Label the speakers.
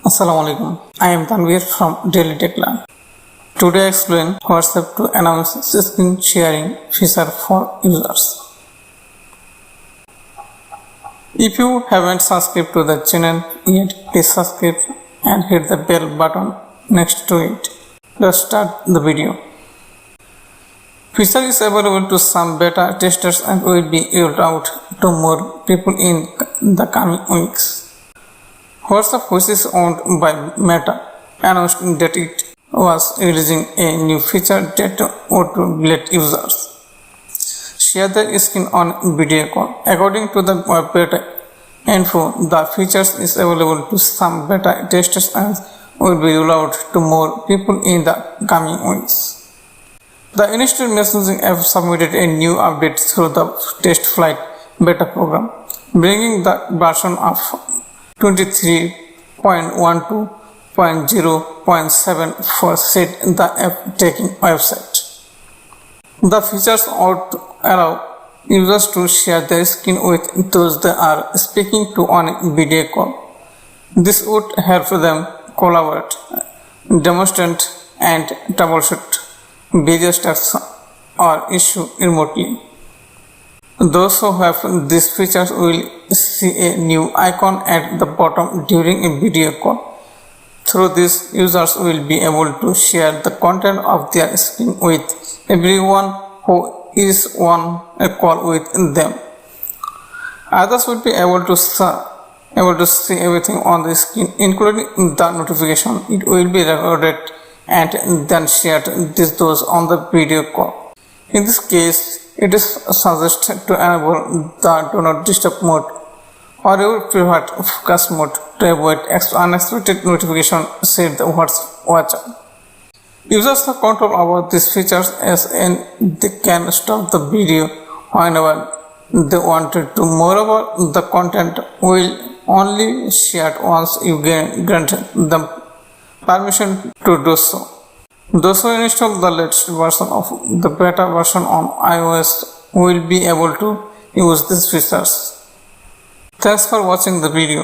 Speaker 1: Assalamu alaikum. I am Tanvir from Daily Techland. Today I explain WhatsApp to announce screen sharing feature for users. If you haven't subscribed to the channel yet, please subscribe and hit the bell button next to it. Let's start the video. Feature is available to some beta testers and will be rolled out to more people in the coming weeks. WhatsApp, which is owned by Meta, announced that it was releasing a new feature that would let users share their screen on video call. According to the beta info, the feature is available to some beta testers and will be rolled out to more people in the coming weeks. The instant messaging app submitted a new update through the test flight beta program, bringing the version of 23.12.0.7 for set the app taking website. The features ought to allow users to share their screen with those they are speaking to on a video call. This would help them collaborate, demonstrate, and troubleshoot various tasks or issues remotely. Those who have these features will see a new icon at the bottom during a video call. Through this, users will be able to share the content of their screen with everyone who is on a call with them. Others will be able to see everything on the screen, including the notification. It will be recorded and then shared with those on the video call. In this case, it is suggested to enable the Do Not Disturb mode or your preferred focus mode to avoid unexpected notification, said the watcher. Users have control over these features as they can stop the video whenever they wanted to. Moreover, the content will only shared once you grant them permission to do so. Those who install the latest version of the beta version on iOS will be able to use these features. Thanks for watching the video.